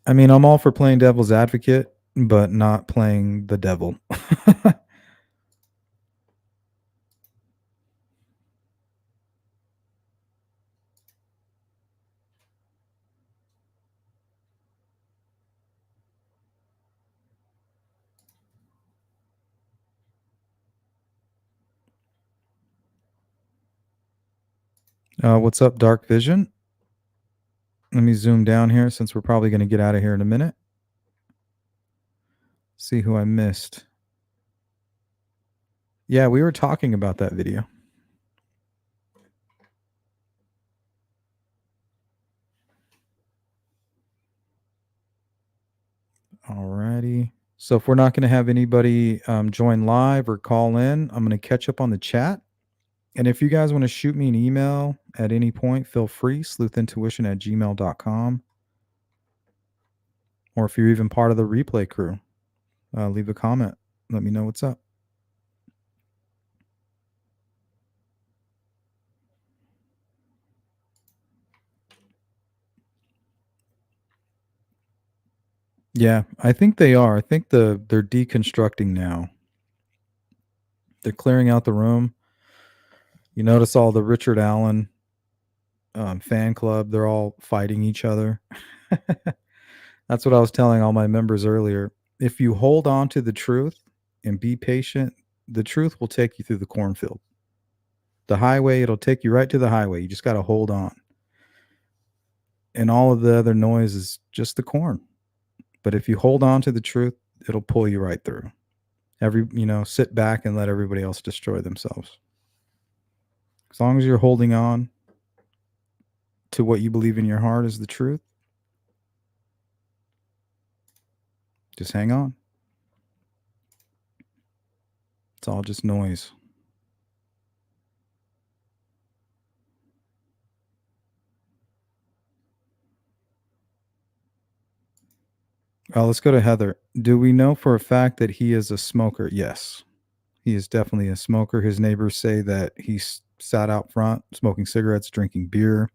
I mean, I'm all for playing devil's advocate, but not playing the devil. What's up, Dark Vision? Let me zoom down here since we're probably going to get out of here in a minute. See who I missed. Yeah, we were talking about that video. Alrighty. So if we're not going to have anybody join live or call in, I'm going to catch up on the chat. And if you guys want to shoot me an email at any point, feel free, sleuthintuition@gmail.com. Or if you're even part of the replay crew, leave a comment. Let me know what's up. Yeah, I think they are. I think they're deconstructing now. They're clearing out the room. You notice all the Richard Allen fan club, they're all fighting each other. That's what I was telling all my members earlier. If you hold on to the truth and be patient, the truth will take you through the cornfield. The highway, it'll take you right to the highway. You just got to hold on. And all of the other noise is just the corn. But if you hold on to the truth, it'll pull you right through. Sit back and let everybody else destroy themselves. As long as you're holding on to what you believe in your heart is the truth, just hang on. It's all just noise. Let's go to Heather. Do we know for a fact that he is a smoker? Yes, he is definitely a smoker. His neighbors say that he sat out front smoking cigarettes, drinking beer.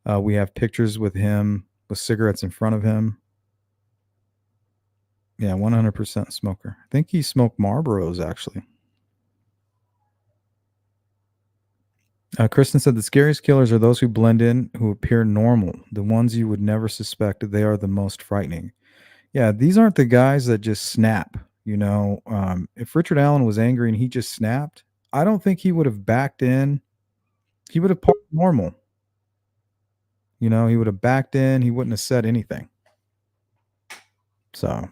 We have pictures with him with cigarettes in front of him. Yeah, 100% smoker. I think he smoked Marlboros, actually. Kristen said the scariest killers are those who blend in, who appear normal. The ones you would never suspect, they are the most frightening. Yeah, these aren't the guys that just snap. If Richard Allen was angry and he just snapped, I don't think he would have backed in. He would have parked normal. He would have backed in. He wouldn't have said anything. So,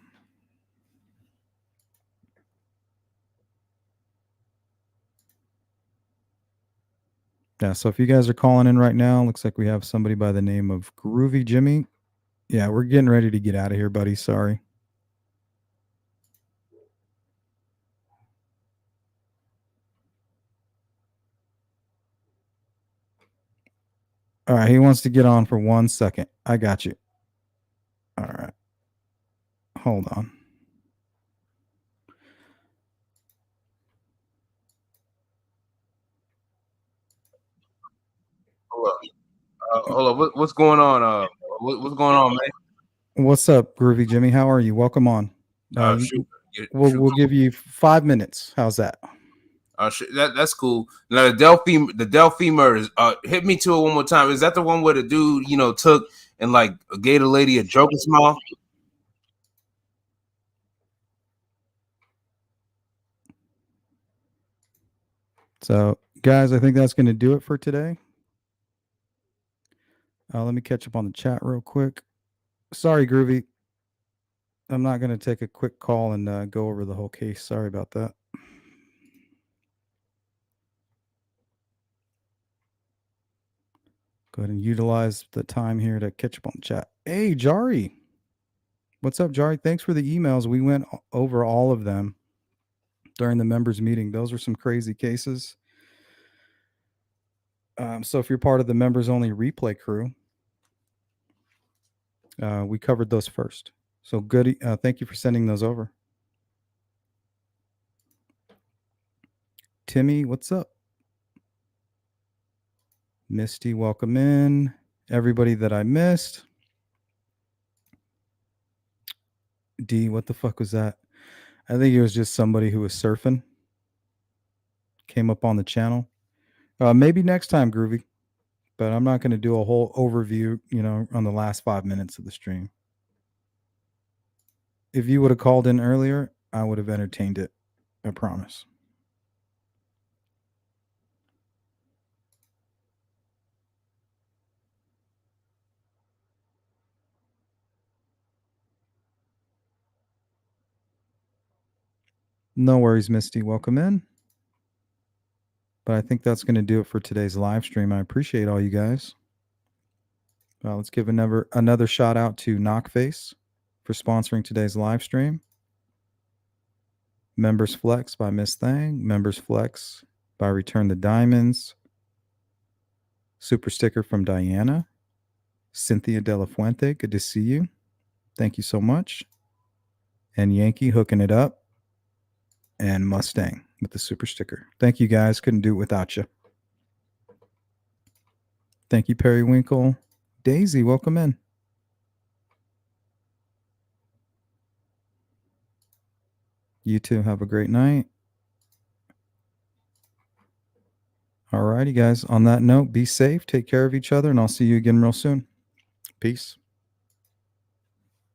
yeah. So if you guys are calling in right now, looks like we have somebody by the name of Groovy Jimmy. Yeah, we're getting ready to get out of here, buddy. Sorry. All right, he wants to get on for 1 second. I got you. All right. Hold on. Hold up. What's going on? What's going on, man? What's up, Groovy Jimmy? How are you? Welcome on. We'll give you 5 minutes. How's that? That's cool. Now the Delphi murders. Hit me to it one more time. Is that the one where the dude took and like gave the lady a joke smile? So, guys, I think that's going to do it for today. Let me catch up on the chat real quick. Sorry, Groovy. I'm not going to take a quick call and go over the whole case. Sorry about that. Go ahead and utilize the time here to catch up on the chat. Hey, Jari. What's up, Jari? Thanks for the emails. We went over all of them during the members meeting. Those are some crazy cases. So if you're part of the members only replay crew, we covered those first. So good. Thank you for sending those over. Timmy, what's up? Misty, welcome in. Everybody that I missed. D, what the fuck was that? I think it was just somebody who was surfing. Came up on the channel. Maybe next time, Groovy. But I'm not going to do a whole overview, on the last 5 minutes of the stream. If you would have called in earlier, I would have entertained it. I promise. No worries, Misty. Welcome in. But I think that's going to do it for today's live stream. I appreciate all you guys. Let's give another shout out to Knockface for sponsoring today's live stream. Members Flex by Miss Thang. Members Flex by Return the Diamonds. Super sticker from Diana. Cynthia De La Fuente, good to see you. Thank you so much. And Yankee hooking it up. And Mustang with the super sticker. Thank you guys. Couldn't do it without you. Thank you, Periwinkle. Daisy, welcome in. You too. Have a great night. All righty, guys. On that note, be safe. Take care of each other, and I'll see you again real soon. Peace.